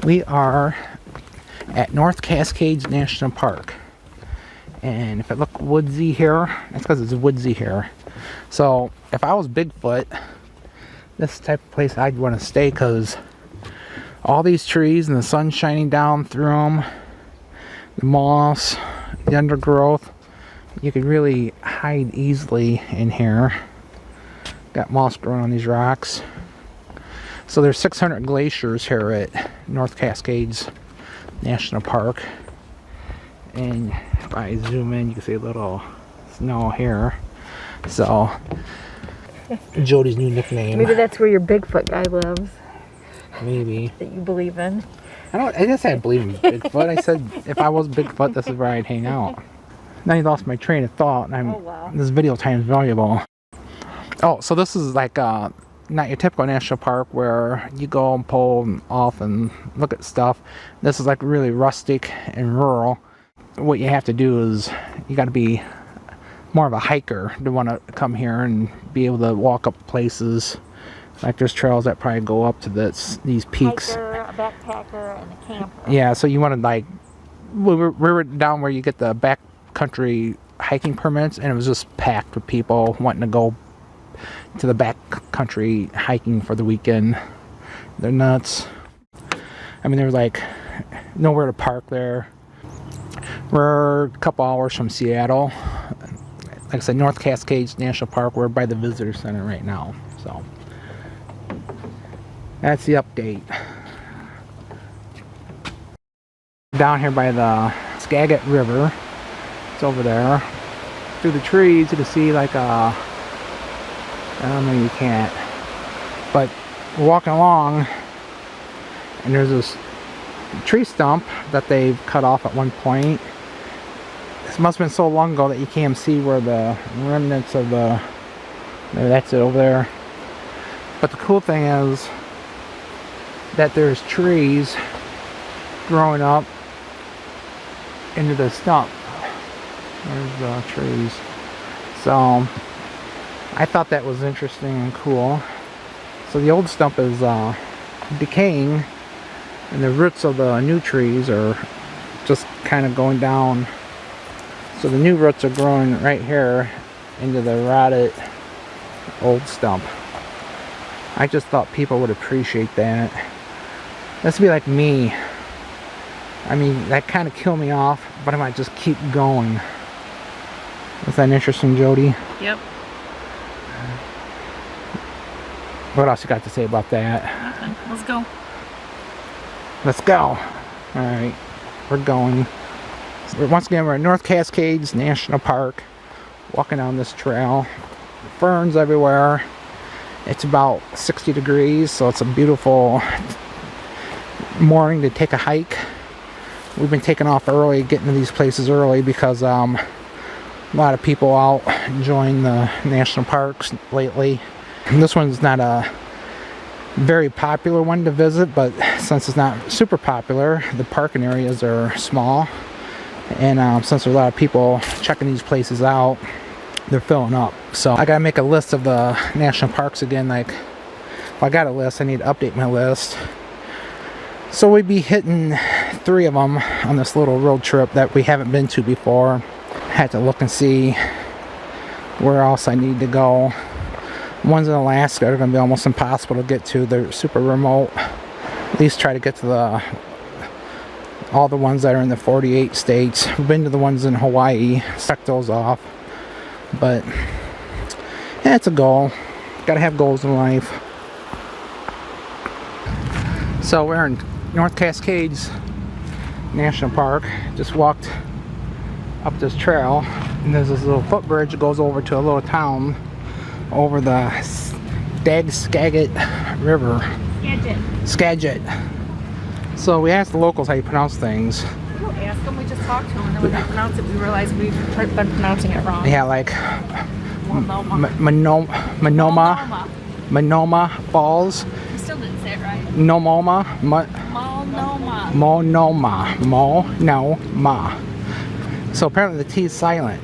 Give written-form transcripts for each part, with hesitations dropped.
We are at North Cascades National Park. And if it look woodsy here, that's because it's woodsy here. So if I was Bigfoot, this type of place I'd want to stay, because all these trees and the sun shining down through them, the moss, the undergrowth, you could really hide easily in here. Got moss growing on these rocks. So there's 600 glaciers here at North Cascades National Park. And if I zoom in, you can see a little snow here. So, Jody's new nickname. Maybe that's where your Bigfoot guy lives. Maybe. That you believe in. I didn't say I believe in Bigfoot. I said if I was Bigfoot, this is where I'd hang out. Now you lost my train of thought, and wow. This video time is valuable. Oh, so this is like not your typical national park where you go and pull off and look at stuff. This is like really rustic and rural. What you have to do is you got to be more of a hiker to want to come here and be able to walk up places. Like there's trails that probably go up to these peaks. Hiker, a backpacker, and a camper. Yeah, so you want to like we were down where you get the backcountry hiking permits, and it was just packed with people wanting to go to the backcountry hiking for the weekend. They're nuts. I mean, there's like nowhere to park there. We're a couple hours from Seattle. Like I said, North Cascades National Park. We're by the visitor center right now. So that's the update. Down here by the Skagit River. It's over there. Through the trees, you can see like a... I don't know, you can't. But we're walking along, and there's this tree stump that they've cut off at one point. This must have been so long ago that you can't see where the remnants of the... That's it over there. But the cool thing is that there's trees growing up into the stump. There's the trees. So I thought that was interesting and cool. So the old stump is decaying, and the roots of the new trees are just kind of going down. So the new roots are growing right here into the rotted old stump. I just thought people would appreciate that. This would be like me. I mean, that kind of killed me off, but I might just keep going. Is that interesting, Jody? Yep. What else you got to say about that? Nothing. Let's go. Let's go. Alright, we're going. Once again, we're at North Cascades National Park. Walking down this trail. Ferns everywhere. It's about 60 degrees, so it's a beautiful morning to take a hike. We've been taking off early, getting to these places early because a lot of people out enjoying the national parks lately. And this one's not a very popular one to visit, but since it's not super popular, the parking areas are small, and since there's a lot of people checking these places out, they're filling up. So I gotta make a list of the national parks again. Like, well, I got a list, I need to update my list. So we'd be hitting 3 of them on this little road trip that we haven't been to before. Had to look and see where else I need to go. Ones in Alaska are going to be almost impossible to get to. They're super remote. At least try to get to all the ones that are in the 48 states. We've been to the ones in Hawaii. Stuck those off. But yeah, it's a goal. Got to have goals in life. So we're in North Cascades National Park. Just walked up this trail, and there's this little footbridge that goes over to a little town over the Skagit River. Skagit. So we asked the locals how you pronounce things. We don't ask them, we just talk to them, and then when they pronounce it, we realize we've been pronouncing it wrong. Yeah, like Monoma Falls. You still didn't say it right. Monoma. So apparently the T is silent.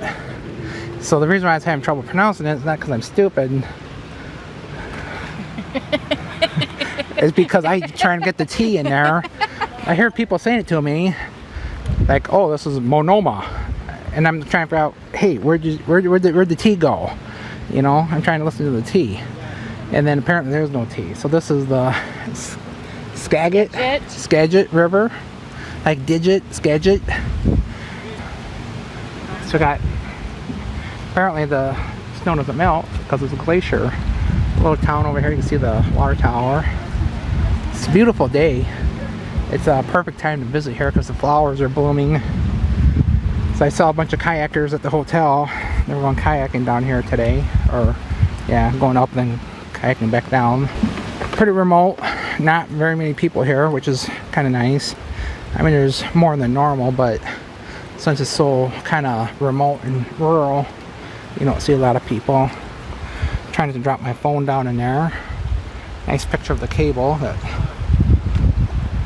So the reason why I was having trouble pronouncing it is not because I'm stupid. It's because I trying to get the T in there. I hear people saying it to me, like, "Oh, this is Monoma," and I'm trying to figure out, "Hey, where'd the T go?" You know, I'm trying to listen to the T, and then apparently there's no T. So this is the Skagit River, like Skagit. So we got, apparently the snow doesn't melt because it's a glacier. A little town over here, you can see the water tower. It's a beautiful day. It's a perfect time to visit here because the flowers are blooming. So I saw a bunch of kayakers at the hotel. They were going kayaking down here today, or yeah, going up and then kayaking back down. Pretty remote, not very many people here, which is kind of nice. I mean, there's more than normal, but since it's so kind of remote and rural, you don't see a lot of people. I'm trying to drop my phone down in there. Nice picture of the cable.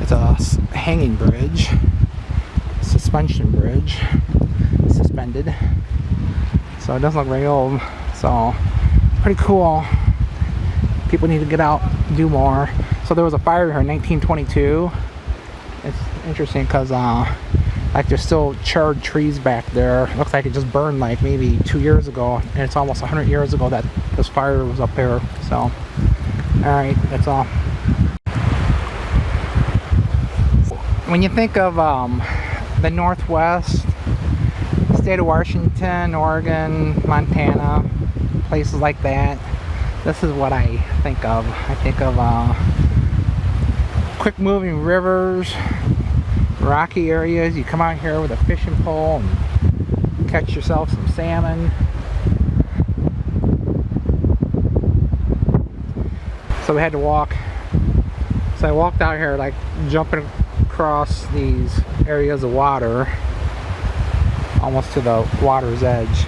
It's a hanging bridge, suspension bridge, suspended. So it doesn't look very old. So pretty cool. People need to get out, do more. So there was a fire here in 1922. It's interesting because like there's still charred trees back there. It looks like it just burned like maybe 2 years ago, and it's almost 100 years ago that this fire was up there. So alright, that's all. When you think of the Northwest, state of Washington, Oregon, Montana, places like that, this is what I think of. I think of quick moving rivers, rocky areas. You come out here with a fishing pole and catch yourself some salmon. So we had to walk. So I walked out here like jumping across these areas of water almost to the water's edge.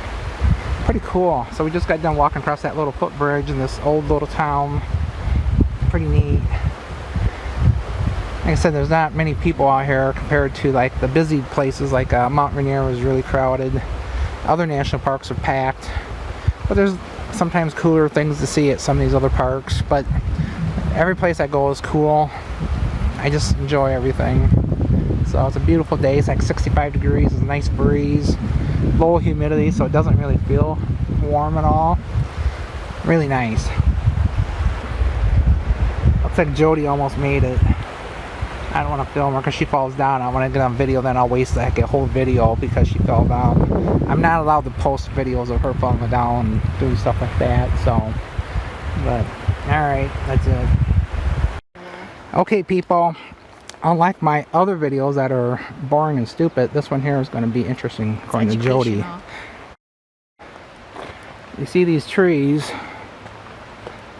Pretty cool. So we just got done walking across that little footbridge in this old little town. Pretty neat. Like I said, there's not many people out here compared to like the busy places like Mount Rainier was really crowded. Other national parks are packed, but there's sometimes cooler things to see at some of these other parks. But every place I go is cool. I just enjoy everything. So it's a beautiful day. It's like 65 degrees. It's a nice breeze. Low humidity, so it doesn't really feel warm at all. Really nice. Looks like Jody almost made it. I don't want to film her because she falls down. I want to get on video, then I'll waste like a whole video because she fell down. I'm not allowed to post videos of her falling down and doing stuff like that. So, but alright, that's it. Okay, people. Unlike my other videos that are boring and stupid, this one here is going to be interesting according to Jody. You see these trees?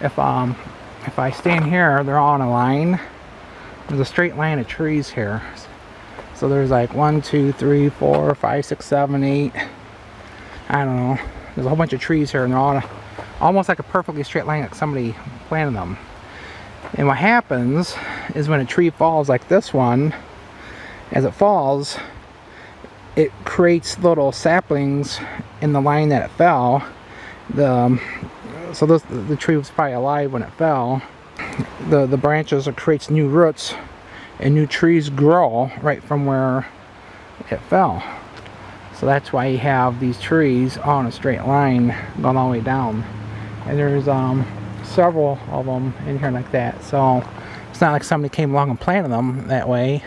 If I stand here, they're all in a line. There's a straight line of trees here. So there's like 1, 2, 3, 4, 5, 6, 7, 8. I don't know. There's a whole bunch of trees here, and they're all almost like a perfectly straight line, like somebody planted them. And what happens is when a tree falls like this one, as it falls, it creates little saplings in the line that it fell. So the tree was probably alive when it fell. The branches creates new roots, and new trees grow right from where it fell. So that's why you have these trees on a straight line going all the way down. And there's several of them in here like that. So it's not like somebody came along and planted them that way.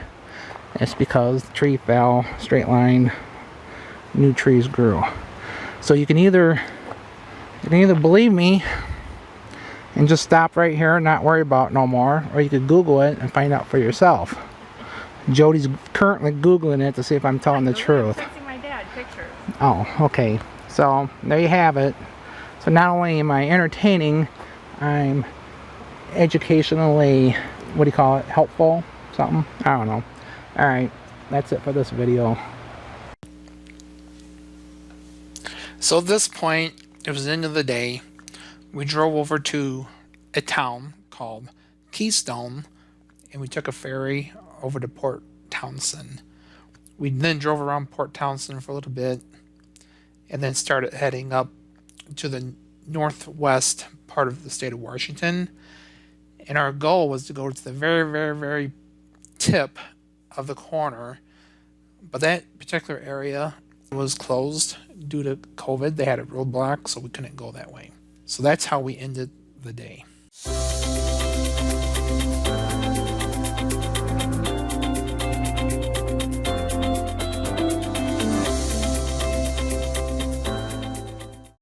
It's because the tree fell, straight line, new trees grew. So you can either believe me and just stop right here and not worry about it no more, or you could Google it and find out for yourself. Jody's currently Googling it to see if I'm telling the truth. I'm texting my dad pictures. Oh, okay. So there you have it. So not only am I entertaining, I'm educationally, what do you call it, helpful? Something? I don't know. Alright, that's it for this video. So at this point, it was the end of the day. We drove over to a town called Keystone, and we took a ferry over to Port Townsend. We then drove around Port Townsend for a little bit, and then started heading up to the northwest part of the state of Washington. And our goal was to go to the very, very, very tip of the corner, but that particular area was closed due to COVID. They had a roadblock, so we couldn't go that way. So that's how we ended the day.